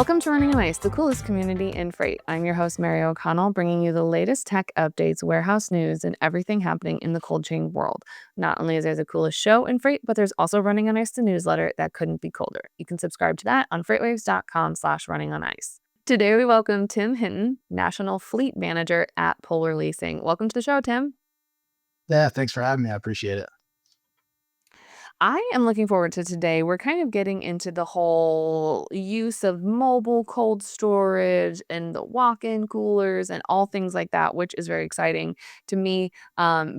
Welcome to Running on Ice, the coolest community in freight. I'm your host, Mary O'Connell, bringing you the latest tech updates, warehouse news, and everything happening in the cold chain world. Not only is there the coolest show in freight, but there's also Running on Ice, the newsletter that couldn't be colder. You can subscribe to that on freightwaves.com/running on ice. Today, we welcome Tim Hinton, National Fleet Manager at Polar Leasing. Welcome to the show, Tim. Yeah, thanks for having me. I appreciate it. I am looking forward to today. We're kind of getting into the whole use of mobile cold storage and the walk-in coolers and all things like that, which is very exciting to me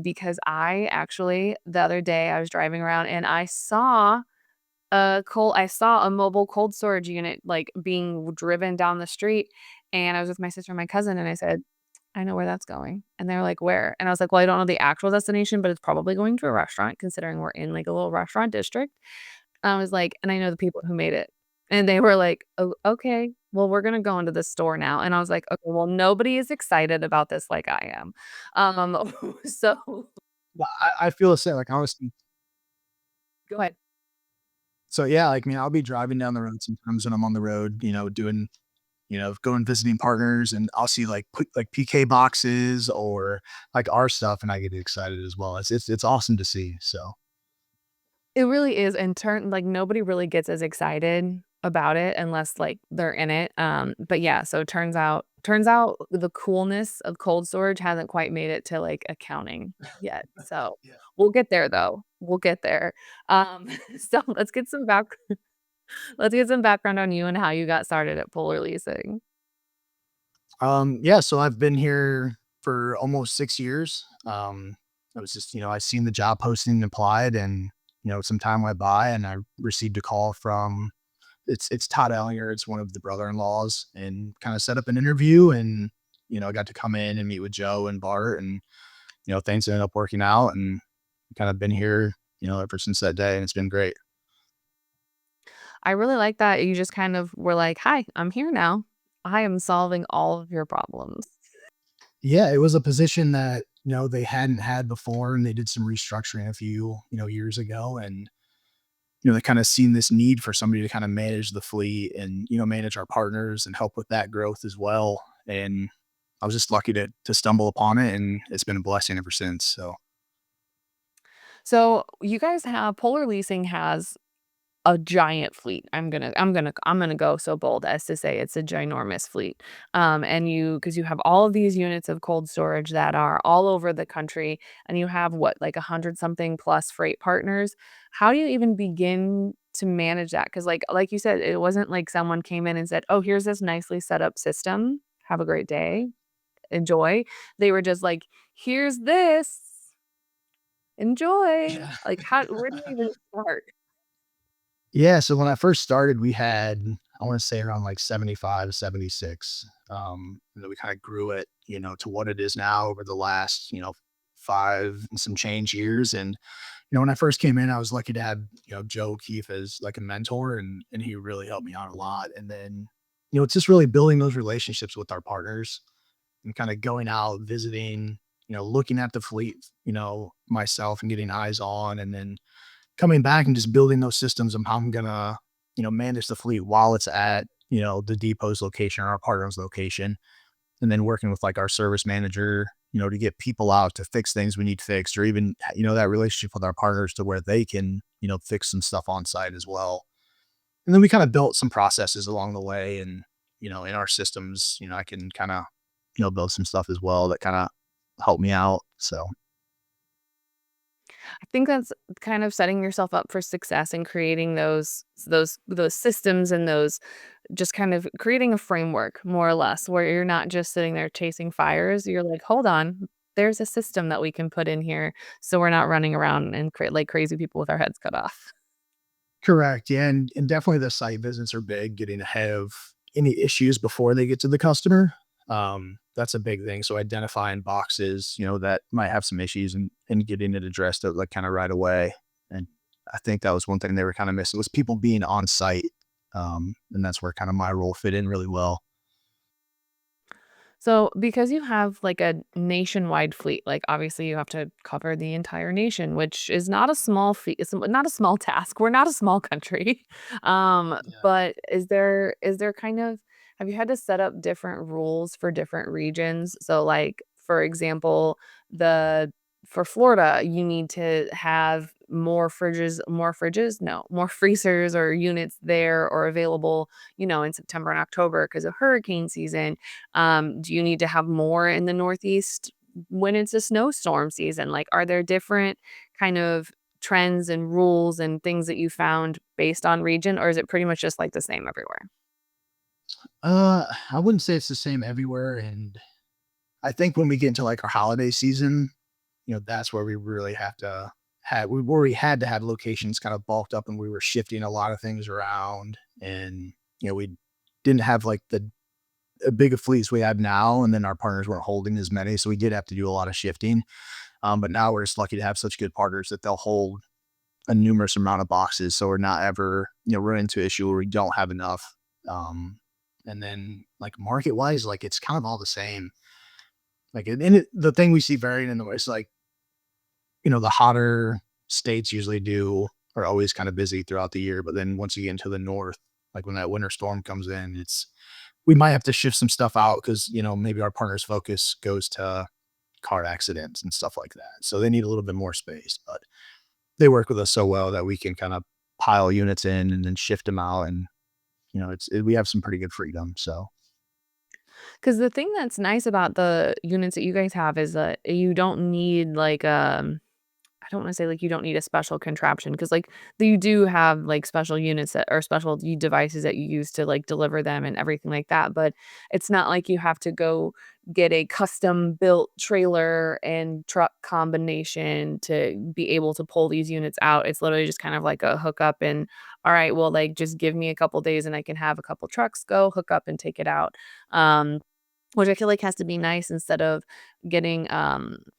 because I actually the other day I was driving around and I saw a mobile cold storage unit like being driven down the street, and I was with my sister and my cousin and I said, I know where that's going. And they're like, "Where?" And I was like, "Well, I don't know the actual destination, but it's probably going to a restaurant considering we're in like a little restaurant district." I was like, "And I know the people who made it." And they were like, "Oh, okay. Well, we're gonna go into this store now." And I was like, "Okay, well, nobody is excited about this like I am." So Well, I feel the same. Like honestly, go ahead. so yeah, like I'll be driving down the road sometimes when I'm on the road, doing, going visiting partners, and I'll see like PK boxes or like our stuff, and I get excited as well. It's awesome to see. So It really is, and like, nobody really gets as excited about it unless, like, they're in it, but yeah, so turns out the coolness of cold storage hasn't quite made it to, like, accounting yet, so yeah. we'll get there, though. We'll get there. Um, so let's get some background on you and how you got started at Polar Leasing. Yeah, so I've been here for almost 6 years. I was just, I seen the job posting and applied, and some time went by, and I received a call from it's Todd Ellinger. It's one of the brother-in-laws, and kind of set up an interview, and I got to come in and meet with Joe and Bart, and things ended up working out, and kind of been here, ever since that day, and it's been great. I really like that you just kind of were like, "Hi, I'm here now. I am solving all of your problems." Yeah, it was a position that they hadn't had before, and they did some restructuring a few years ago, and they kind of seen this need for somebody to kind of manage the fleet and manage our partners and help with that growth as well. And I was just lucky to stumble upon it, and it's been a blessing ever since. So So, you guys have Polar Leasing has a giant fleet. I'm gonna go so bold as to say it's a ginormous fleet. And because you have all of these units of cold storage that are all over the country, and you have what, like 100 something plus freight partners. How do you even begin to manage that? Because like you said, it wasn't like someone came in and said, "Oh, here's this nicely set up system. Have a great day. Enjoy." They were just like, "Here's this. Enjoy." yeah. Like, how where do you even start? Yeah, so when I first started, we had, I want to say around like 75, 76. And then we kind of grew it, to what it is now over the last, 5 and some change years. And, when I first came in, I was lucky to have, Joe Keefe as like a mentor, and he really helped me out a lot. And then, it's just really building those relationships with our partners and kind of going out, visiting, looking at the fleet, myself, and getting eyes on, and then coming back and just building those systems of how I'm gonna, manage the fleet while it's at, the depot's location or our partner's location. And then working with like our service manager, to get people out to fix things we need fixed, or even, that relationship with our partners to where they can, fix some stuff on site as well. And then we kind of built some processes along the way, and, in our systems, I can kind of, build some stuff as well that kind of help me out. So I think that's kind of setting yourself up for success and creating those systems and those just kind of creating a framework more or less where you're not just sitting there chasing fires. You're like, hold on, there's a system that we can put in here so we're not running around and create like crazy people with our heads cut off. correct. Yeah. And definitely the site visits are big, getting ahead of any issues before they get to the customer. That's a big thing. So identifying boxes, that might have some issues, and getting it addressed like kind of right away. And I think that was one thing they were kind of missing was people being on site. And that's where kind of my role fit in really well. So, because you have like a nationwide fleet, like obviously you have to cover the entire nation, which is not a small feat. It's not a small task. We're not a small country. Yeah. But is there kind of have you had to set up different rules for different regions? So, like for example, the for Florida, you need to have more fridges, no, more freezers or units there or available, in September and October because of hurricane season. Do you need to have more in the Northeast when it's a snowstorm season? Like, are there different kind of trends and rules and things that you found based on region, or is it pretty much just like the same everywhere? I wouldn't say it's the same everywhere, and I think when we get into like our holiday season, that's where we really have to where we had to have locations kind of bulked up and we were shifting a lot of things around and we didn't have like the big a fleets we have now, and then our partners weren't holding as many, so we did have to do a lot of shifting. But now we're just lucky to have such good partners that they'll hold a numerous amount of boxes, so we're not ever run into an issue where we don't have enough. Um, and then like market wise, like it's kind of all the same. Like the thing we see varying in the West, like the hotter states usually do are always kind of busy throughout the year, but then once you get into the north, like when that winter storm comes in, it's we might have to shift some stuff out because maybe our partner's focus goes to car accidents and stuff like that. So they need a little bit more space, but they work with us so well that we can kind of pile units in and then shift them out. And, we have some pretty good freedom. So, Because the thing that's nice about the units that you guys have is that you don't need like I don't wanna say, like, you don't need a special contraption because like, you do have, like, special units that or special devices that you use to, like, deliver them and everything like that, but it's not like you have to go get a custom-built trailer and truck combination to be able to pull these units out. It's literally just kind of like a hookup and, "Alright, well, like, just give me a couple days and I can have a couple trucks go, hook up, and take it out." Um which I feel like has to be nice instead of getting,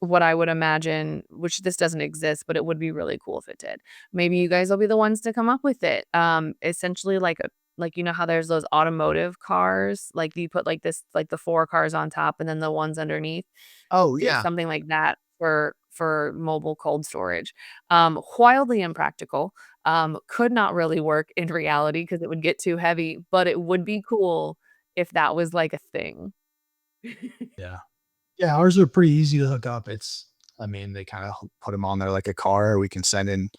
what I would imagine which this doesn't exist, but it would be really cool if it did. Maybe you guys will be the ones to come up with it. Essentially like, you know how there's those automotive cars? Like, you put, like, the 4 cars on top and then the ones underneath? oh It's yeah, something like that for mobile cold storage. Wildly impractical, could not really work in reality because it would get too heavy, but it would be cool if that was, like, a thing. yeah, yeah. Ours are pretty easy to hook up. I mean, they kind of put them on there like a car. We can send in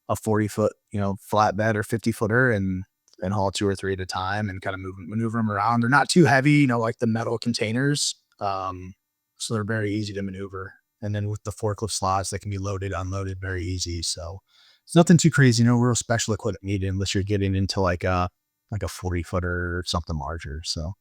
a 40-foot, flatbed or 50-footer and haul two or three at a time and kind of maneuver them around. They're not too heavy, like the metal containers. So they're very easy to maneuver. And then with the forklift slots, they can be loaded, unloaded very easy. So it's nothing too crazy, no real special equipment needed unless you're getting into like a 40-footer or something larger. So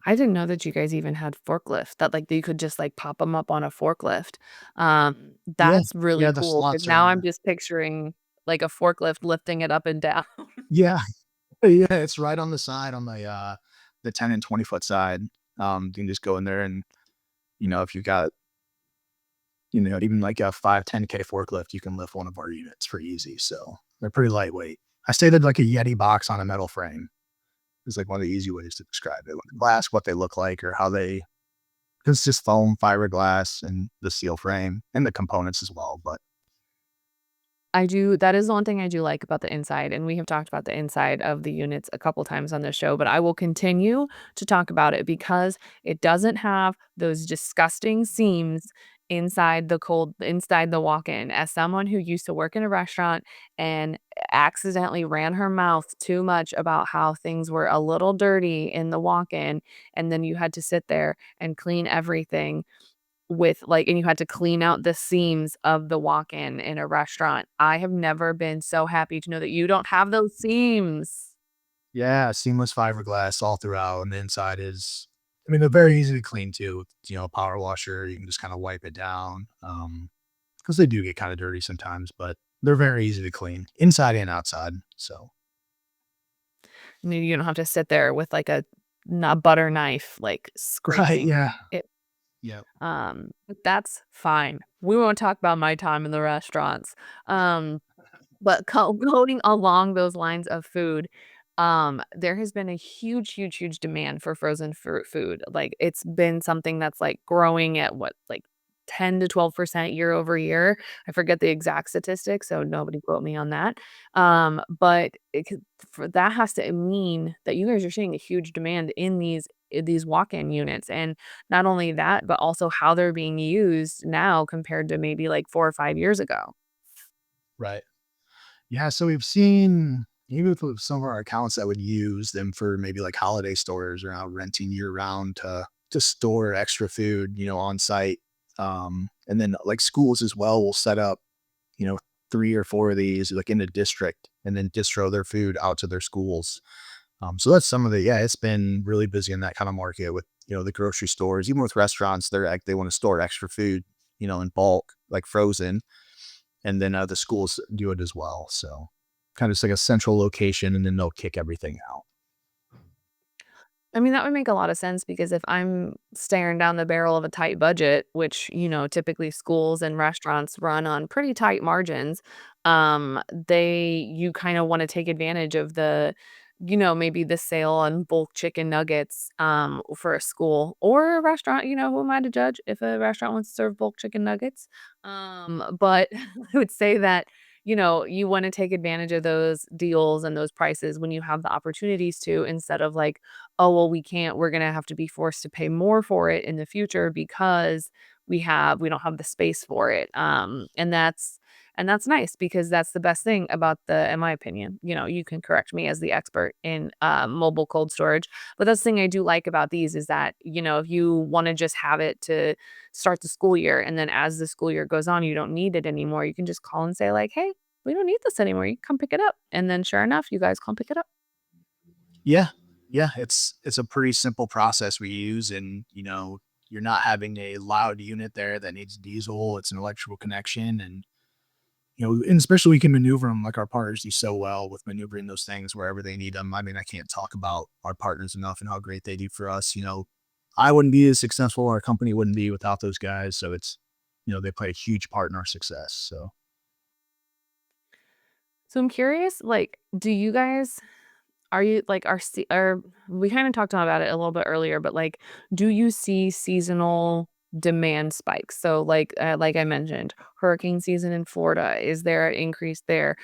I didn't know that you guys even had forklift, that, like, you could just, like, pop them up on a forklift. yeah, That's really yeah, the cool because slots now I'm are just picturing, like, a forklift lifting it up and down. yeah, yeah, it's right on the side on the 10 and 20-foot side. You can just go in there and if you got even like a 5, 10K forklift, you can lift one of our units for easy. So they're pretty lightweight. I say they're like a Yeti box on a metal frame. Is like one of the easy ways to describe it. When people ask what they look like or how they, it's just foam, fiberglass, and the steel frame and the components as well. But I do that is the one thing I do like about the inside, and we have talked about the inside of the units a couple times on this show, but I will continue to talk about it because it doesn't have those disgusting seams inside the walk-in. As someone who used to work in a restaurant and accidentally ran her mouth too much about how things were a little dirty in the walk-in, and then you had to sit there and clean everything with, like and you had to clean out the seams of the walk-in in a restaurant. I have never been so happy to know that you don't have those seams. yeah, seamless fiberglass all throughout. And the inside is, I mean, they're very easy to clean too. A power washer, you can just kind of wipe it down. Because they do get kind of dirty sometimes, but they're very easy to clean inside and outside. So, You don't have to sit there with, like, a butter knife, like, right. scraping Yeah. it, Yeah. but that's fine. We won't talk about my time in the restaurants. But going along those lines of food, There has been a huge demand for frozen fruit food. Like, it's been something that's, like, growing at what, like, 10 to 12% year over year. I forget the exact statistics, so nobody quote me on that. But it could for that has to mean that you guys are seeing a huge demand in these walk-in units, and not only that, but also how they're being used now compared to maybe, like, 4 or 5 years ago. Right. Yeah, so we've seen even with some of our accounts that would use them for maybe like holiday stores or out renting year round to store extra food, on site. And then like schools as well will set up, you know, 3 or 4 of these like in the district and then distro their food out to their schools. So that's some of the yeah, it's been really busy in that kind of market with the grocery stores, even with restaurants. They're like they want to store extra food, in bulk, like frozen, and then the schools do it as well. So kind of just like a central location, and then they'll kick everything out. I mean, that would make a lot of sense because if I'm staring down the barrel of a tight budget, which, typically schools and restaurants run on pretty tight margins, you kind of want to take advantage of maybe the sale on bulk chicken nuggets for a school or a restaurant. Who am I to judge if a restaurant wants to serve bulk chicken nuggets? But I would say that you want to take advantage of those deals and those prices when you have the opportunities to, instead of like, oh, well, we can't, we're gonna have to be forced to pay more for it in the future because we don't have the space for it. And that's nice because that's the best thing about in my opinion, you can correct me as the expert in mobile cold storage, but that's the thing I do like about these is that, if you want to just have it to start the school year and then as the school year goes on, you don't need it anymore. You can just call and say, like, hey, we don't need this anymore. You can come pick it up. And then sure enough, you guys come pick it up. Yeah, yeah, it's a pretty simple process we use, and you're not having a loud unit there that needs diesel. It's an electrical connection, and and especially we can maneuver them like our partners do so well with maneuvering those things wherever they need them. I mean, I can't talk about our partners enough and how great they do for us. I wouldn't be as successful, our company wouldn't be without those guys. So they play a huge part in our success. So So I'm curious, like, do you guys are you like are we kind of talked about it a little bit earlier, but like, do you see seasonal demand spikes? So like I mentioned, hurricane season in Florida, is there an increase there?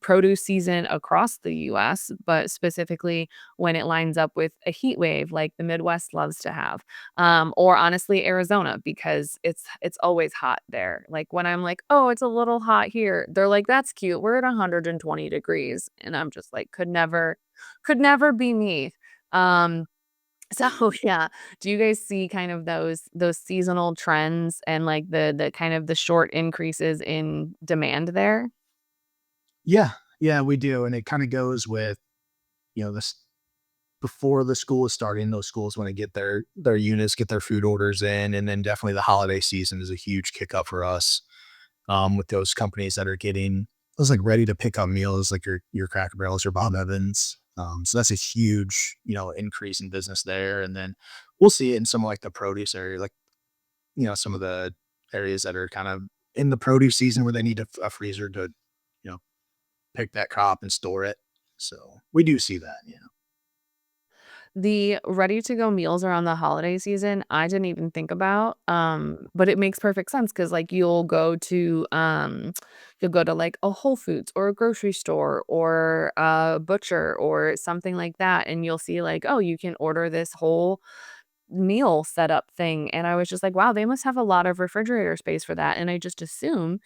Produce season across the US, but specifically when it lines up with a heat wave like the Midwest loves to have. Or honestly Arizona because it's always hot there. Like when I'm like, "Oh, it's a little hot here." They're like, "That's cute. We're at 120 degrees." And I'm just like, could never be me. Um, so yeah, do you guys see kind of those seasonal trends and like the kind of the short increases in demand there? yeah, yeah, we do. And it kind of goes with, this before the school is starting, those schools want to get their units, get their food orders in, and then definitely the holiday season is a huge kick up for us. With those companies that are getting those like ready to pick up meals, like your Cracker Barrels, your Bob Evans. So that's a huge, increase in business there. And then we'll see it in some of like the produce area, like some of the areas that are kind of in the produce season where they need a freezer to, you know, pick that crop and store it. So we do see that. Yeah. The ready to go meals around the holiday season, I didn't even think about, but it makes perfect sense because like, you'll go to, like, a Whole Foods or a grocery store or a butcher or something like that, and you'll see, like, oh, you can order this whole meal setup thing, and I was just like, "Wow, they must have a lot of refrigerator space for that," and I just assume,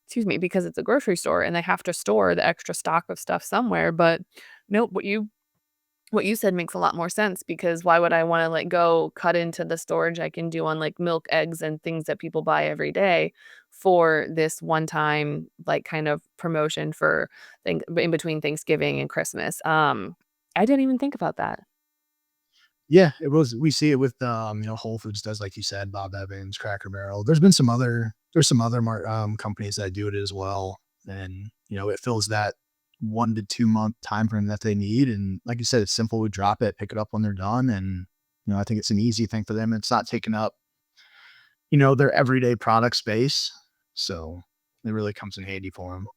excuse me, because it's a grocery store and they have to store the extra stock of stuff somewhere, but nope, what you said makes a lot more sense because why would I wanna, like, go cut into the storage I can do on, like, milk, eggs, and things that people buy every day for this one-time, like, kind of promotion for in between Thanksgiving and Christmas. I didn't even think about that. Yeah, it was we see it with, Whole Foods does, like you said, Bob Evans, Cracker Barrel. There's some other companies that do it as well, and, it fills that 1 to 2 month time frame that they need, and like you said, it's simple, we drop it, pick it up when they're done, and, I think it's an easy thing for them, it's not taking up, their everyday product space, so it really comes in handy for them.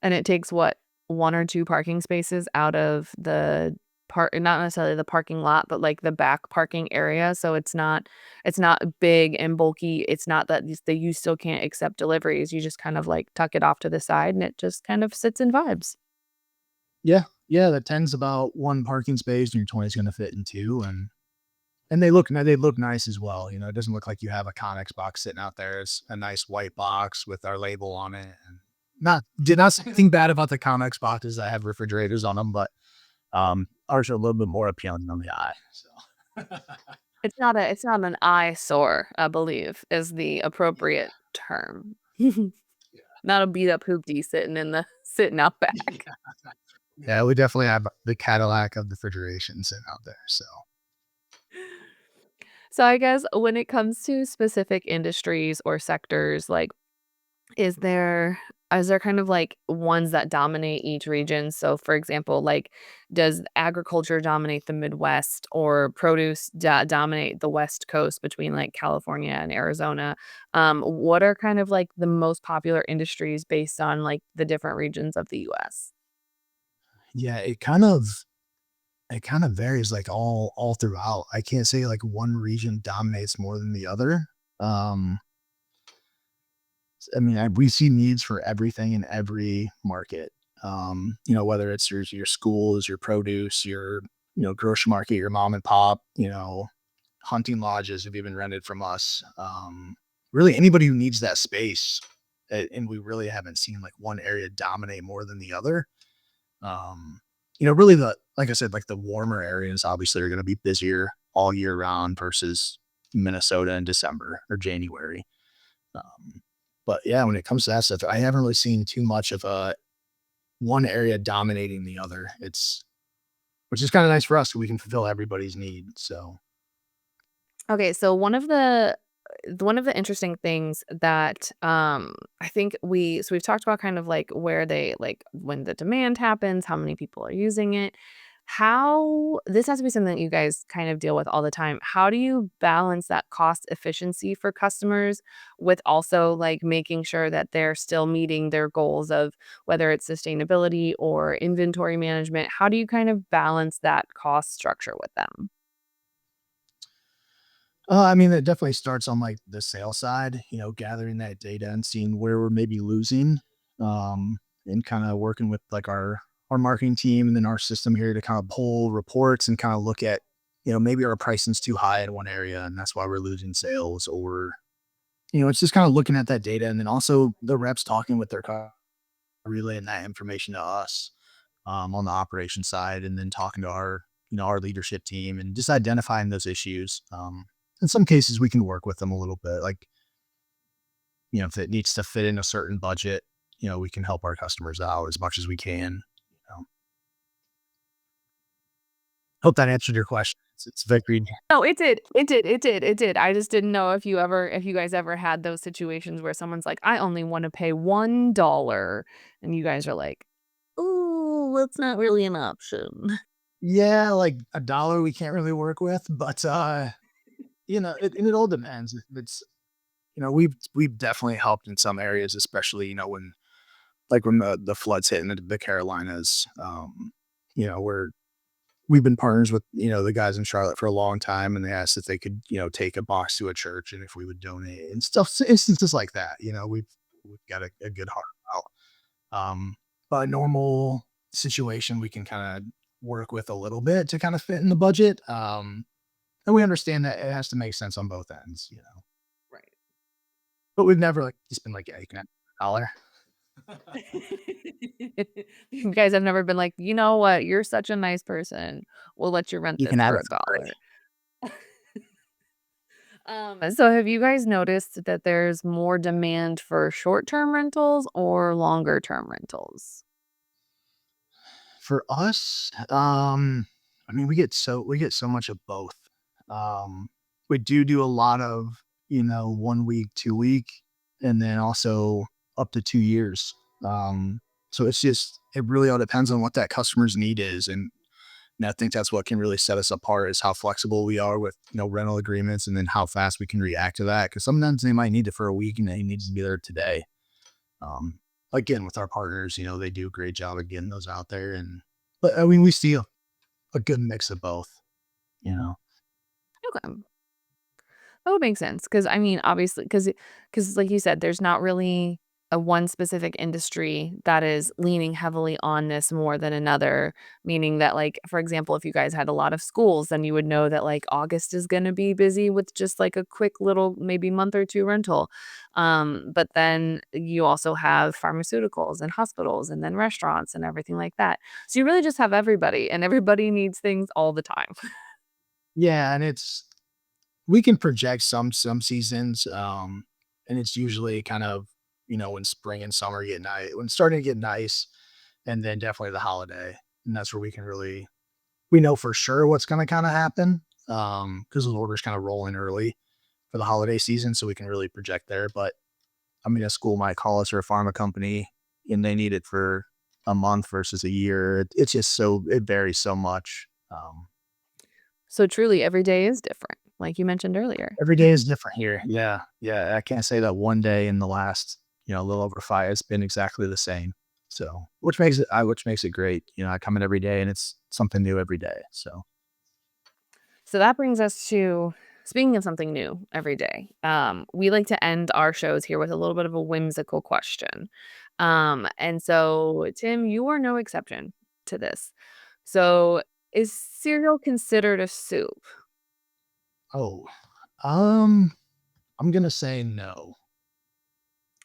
And it takes what? 1 or 2 parking spaces out of the part not necessarily the parking lot, but, like, the back parking area, so it's not big and bulky, it's not that you still can't accept deliveries, you just kind of, like, tuck it off to the side, and it just kind of sits and vibes. Yeah, yeah, the 10's about 1 parking space, and your 20 is gonna fit in 2, and they look nice as well, it doesn't look like you have a Connex box sitting out there. It's a nice white box with our label on it, and not did not say anything bad about the Connex boxes that have refrigerators on them, but, ours are a little bit more appealing on the eye, so. It's not an eyesore, I believe, is the appropriate term. Not a beat up hoopty sitting out back. Yeah. Yeah, we definitely have the Cadillac of refrigeration sitting out there, so. So I guess when it comes to specific industries or sectors, like, is there is there kind of, like, ones that dominate each region? So, for example, like, does agriculture dominate the Midwest or produce dominate the West Coast between, like, California and Arizona? What are kind of, like, the most popular industries based on, like, the different regions of the US? Yeah, it kind of varies like all throughout. I can't say like one region dominates more than the other. Um, I mean, we see needs for everything in every market. Whether it's your schools, your produce, your grocery market, your mom and pop, hunting lodges have even rented from us. Really, anybody who needs that space, and we really haven't seen like one area dominate more than the other. Um, really like I said, like the warmer areas obviously are going to be busier all year round versus Minnesota in December or January. Um, but yeah, when it comes to that stuff, I haven't really seen too much of a one area dominating the other. Which is kind of nice for us. So we can fulfill everybody's need. So Okay, so one of the interesting things that I think we've talked about kind of like where they like when the demand happens, how many people are using it. How this has to be something that you guys kind of deal with all the time. How do you balance that cost efficiency for customers with also like making sure that they're still meeting their goals of whether it's sustainability or inventory management? How do you kind of balance that cost structure with them? I mean, it definitely starts on like the sales side, gathering that data and seeing where we're maybe losing, and kind of working with like our marketing team and then our system here to kind of pull reports and kind of look at, maybe our pricing's too high in one area and that's why we're losing sales, or it's just kind of looking at that data and then also the reps talking with their relaying that information to us, on the operation side, and then talking to our leadership team and just identifying those issues. In some cases, we can work with them a little bit. Like, if it needs to fit in a certain budget, we can help our customers out as much as we can. You know? Hope that answered your question. It's Victory. No, it did. It did. It did. It did. I just didn't know if you guys ever had those situations where someone's like, "I only wanna pay $1," and you guys are like, "Ooh, that's not really an option." Yeah, like $1 we can't really work with, but it all depends. If it's we've definitely helped in some areas, especially when the floods hit in the Carolinas. Where we've been partners with, the guys in Charlotte for a long time, and they asked if they could, take a box to a church and if we would donate and stuff. Instances like that, we've got a good heart out. But a normal situation we can kind of work with a little bit to kind of fit in the budget. And we understand that it has to make sense on both ends. Right. But we've never like just been like, yeah, you can have $1. You guys have never been like, "You know what? You're such a nice person. We'll let you rent You this can have for it a for free. dollar." So have you guys noticed that there's more demand for short-term rentals or longer-term rentals? For us, I mean, we get so much of both. Um, we do a lot of, 1 week, 2 week, and then also up to 2 years. So it really all depends on what that customer's need is. And I think that's what can really set us apart is how flexible we are with, rental agreements and then how fast we can react to that. Cause sometimes they might need it for a week and they need to be there today. Um, again, with our partners, they do a great job of getting those out there. But I mean, we see a good mix of both, you know? Okay. That would make sense because I mean, obviously, because like you said, there's not really a one specific industry that is leaning heavily on this more than another, meaning that, like, for example, if you guys had a lot of schools, then you would know that, like, August is gonna be busy with just, like, a quick little maybe month or 2 rental. But then you also have pharmaceuticals and hospitals and then restaurants and everything like that. So you really just have everybody, and everybody needs things all the time. Yeah, and we can project some seasons, and it's usually kind of, when spring and summer get nice, when it's starting to get nice, and then definitely the holiday, and that's where we know for sure what's gonna kinda happen, because those orders kinda roll in early for the holiday season, so we can really project there. But, I mean, a school might call us or a pharma company, and they need it for a month versus a year. It's just it varies so much. So truly, every day is different, like you mentioned earlier. Every day is different here. Yeah, yeah, I can't say that one day in the last, a little over 5 has been exactly the same. So, which makes it great. I come in every day and it's something new every day, so. So that brings us to speaking of something new every day. We like to end our shows here with a little bit of a whimsical question. And so, Tim, you are no exception to this. So, is cereal considered a soup? Oh, um, I'm gonna say no.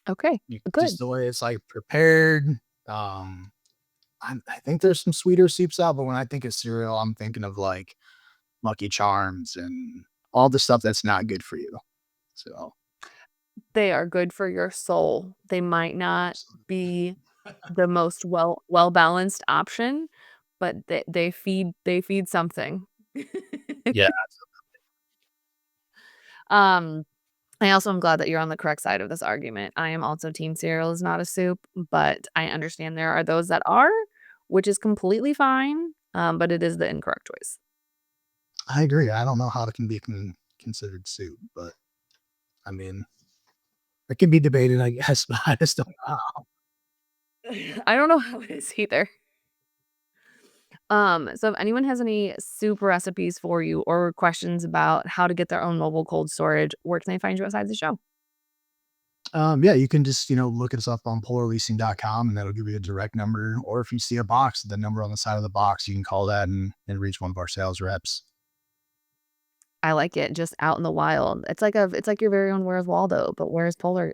Okay, Just good. the way it's, like, prepared, um, I think there's some sweeter soups out, but when I think of cereal, I'm thinking of, like, Lucky Charms and all the stuff that's not good for you, so. They are good for your soul. They might not be the most well balanced option, but they feed something. Yeah. Um, I also am glad that you're on the correct side of this argument. I am also team cereal is not a soup, but I understand there are those that are, which is completely fine, but it is the incorrect choice. I agree. I don't know how it can be considered soup, but I mean, it can be debated, I guess, but I just don't know how. I don't know how it is either. So if anyone has any soup recipes for you or questions about how to get their own mobile cold storage, where can they find you outside the show? Yeah, you can just, look us up on polarleasing.com and that'll give you a direct number. Or if you see a box, the number on the side of the box, you can call that and reach one of our sales reps. I like it, just out in the wild. It's like your very own Where's Waldo, but where's Polar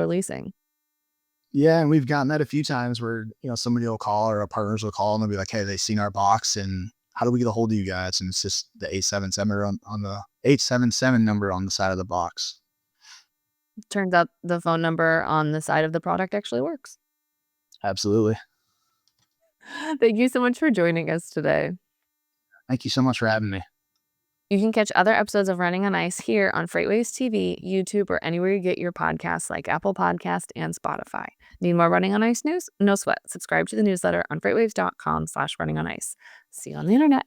Leasing? Yeah, and we've gotten that a few times where, somebody will call or our partners will call and they'll be like, hey, they seen our box and how do we get a hold of you guys? And it's just the 877 on the 877 number on the side of the box. Turns out the phone number on the side of the product actually works. Absolutely. Thank you so much for joining us today. Thank you so much for having me. You can catch other episodes of Running on Ice here on FreightWaves TV, YouTube, or anywhere you get your podcasts like Apple Podcast and Spotify. Need more Running on Ice news? No sweat. Subscribe to the newsletter on freightwaves.com/runningonIce. See you on the internet.